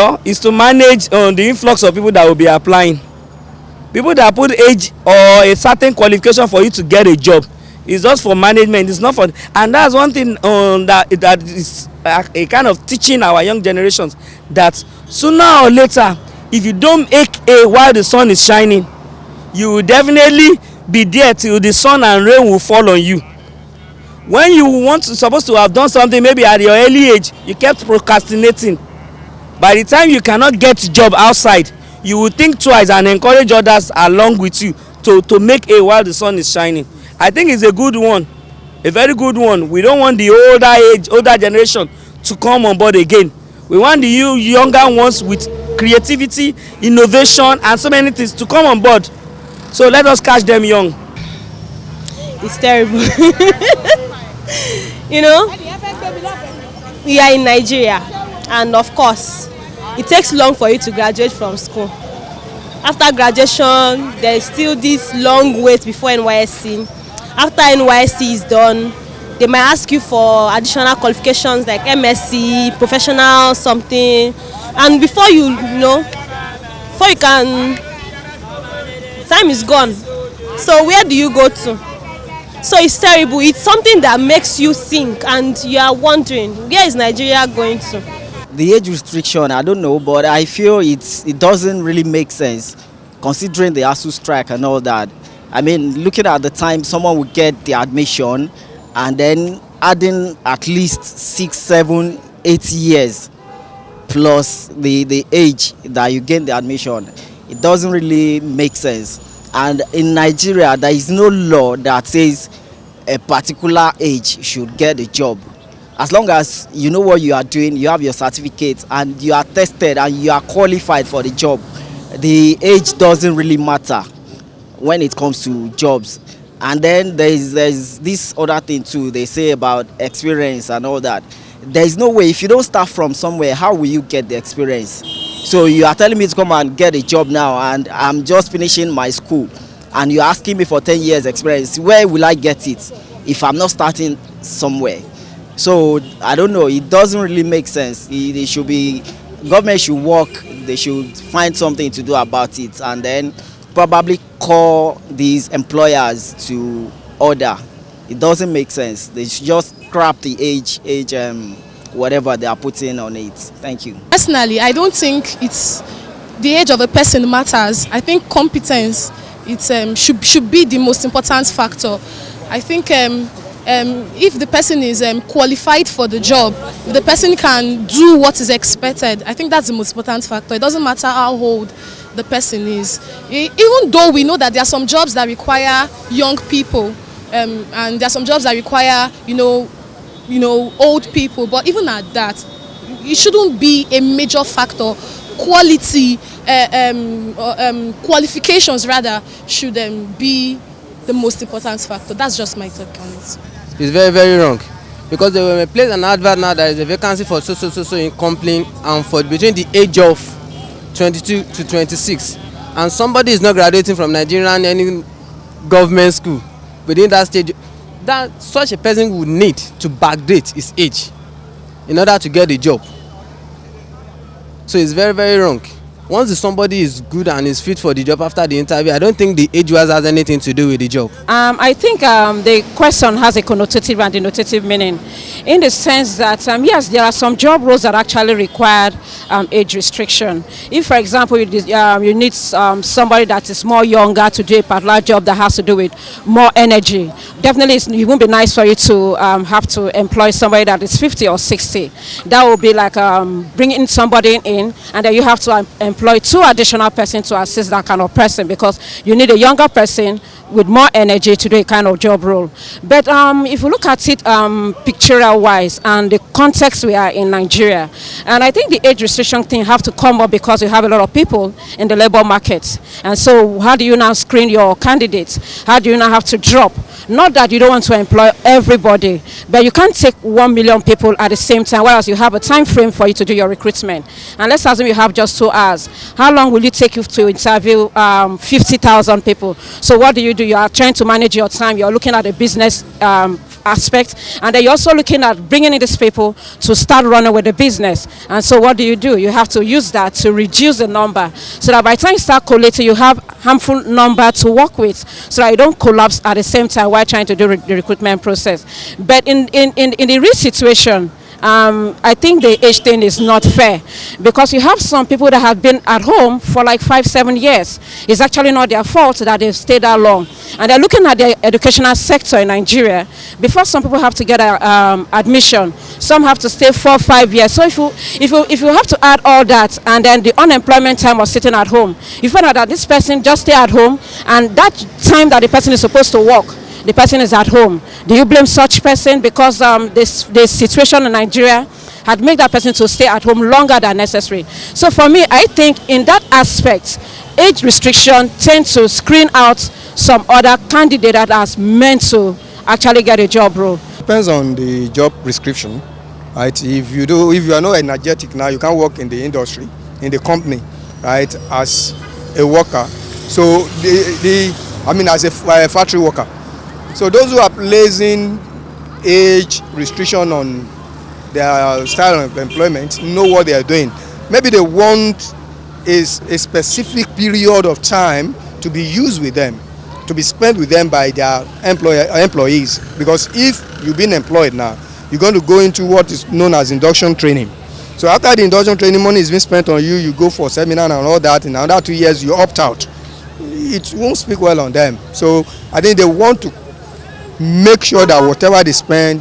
factor is to manage the influx of people that will be applying. People that put age or a certain qualification for you to get a job is just for management. It's not for, and that's one thing that is a kind of teaching our young generations, that sooner or later, if you don't make a while the sun is shining, you will definitely be there till the sun and rain will fall on you. When you supposed to have done something, maybe at your early age, you kept procrastinating. By the time you cannot get a job outside, you will think twice and encourage others along with you to make a while the sun is shining. I think it's a good one, a very good one. We don't want the older generation to come on board again. We want the younger ones with creativity, innovation, and so many things to come on board. So let us catch them young. It's terrible. You know, we are in Nigeria, and of course, it takes long for you to graduate from school. After graduation, there is still this long wait before NYSC. After NYSC is done, they might ask you for additional qualifications like MSc, professional something, and before you can, time is gone. So where do you go to? So it's terrible. It's something that makes you think, and you are wondering, where is Nigeria going to? The age restriction, I don't know, but I feel it doesn't really make sense considering the ASUU strike and all that. I mean, looking at the time someone would get the admission and then adding at least 6, 7, 8 years plus the age that you gain the admission, it doesn't really make sense. And in Nigeria, there is no law that says a particular age should get a job. As long as you know what you are doing, you have your certificate, and you are tested and you are qualified for the job, the age doesn't really matter when it comes to jobs. And then there's this other thing too, they say about experience and all that. There's no way, if you don't start from somewhere, how will you get the experience? So you are telling me to come and get a job now, and I'm just finishing my school, and you're asking me for 10 years experience. Where will I get it if I'm not starting somewhere? So I don't know, it doesn't really make sense. It should be, government should work, they should find something to do about it, and then probably call these employers to order. It doesn't make sense. They should just scrap the age whatever they are putting on it. Thank you. Personally, I don't think it's the age of a person matters. I think competence should be the most important factor. I think if the person is qualified for the job, if the person can do what is expected, I think that's the most important factor. It doesn't matter how old the person is. Even though we know that there are some jobs that require young people, and there are some jobs that require, old people, but even at that, it shouldn't be a major factor. Quality, qualifications rather, should be the most important factor. That's just my take on it. It's very, very wrong, because they will place an advert now that is a vacancy for so in company and for between the age of 22 to 26, and somebody is not graduating from Nigerian any government school within that stage, that such a person would need to backdate his age in order to get a job. So it's very, very wrong. Once somebody is good and is fit for the job after the interview, I don't think the age was has anything to do with the job. I think the question has a connotative and denotative meaning, in the sense that yes, there are some job roles that actually require age restriction. If, for example, you need somebody that is more younger to do a particular job that has to do with more energy, definitely it won't be nice for you to have to employ somebody that is 50 or 60. That would be like bringing somebody in, and then you have to employ 2 additional persons to assist that kind of person, because you need a younger person with more energy to do a kind of job role. But if you look at it pictorial wise and the context we are in Nigeria, and I think the age restriction thing have to come up because you have a lot of people in the labor market, and so how do you now screen your candidates? How do you now have to drop? Not that you don't want to employ everybody, but you can't take 1 million people at the same time, whereas you have a time frame for you to do your recruitment. And let's assume you have just 2 hours. How long will it take you to interview 50,000 people? So what do? You are trying to manage your time. You're looking at a business aspect, and then you're also looking at bringing in these people to start running with the business. And so what do? You have to use that to reduce the number, so that by the time you start collating, you have harmful number to work with, so that you don't collapse at the same time while trying to do the recruitment process. But in the real situation, I think the age thing is not fair, because you have some people that have been at home for like 5-7 years. It's actually not their fault that they've stayed that long, and they're looking at the educational sector in Nigeria. Before some people have to get admission, some have to stay 4-5 years. So if you have to add all that, and then the unemployment time was sitting at home, you find out that this person just stay at home, and that time that the person is supposed to work, the person is at home. Do you blame such person because this situation in Nigeria had made that person to stay at home longer than necessary? So for me, I think in that aspect, age restriction tends to screen out some other candidate that has meant to actually get a job role. Depends on the job prescription, right? If you are not energetic now, you can't work in the industry, in the company, right, as a worker. So as a factory worker. So those who are placing age restriction on their style of employment know what they are doing. Maybe they want a specific period of time to be used with them, to be spent with them by their employees. Because if you've been employed now, you're going to go into what is known as induction training. So after the induction training, money is being spent on you, you go for seminar and all that, in another 2 years you opt out. It won't speak well on them. So I think they want to make sure that whatever they spend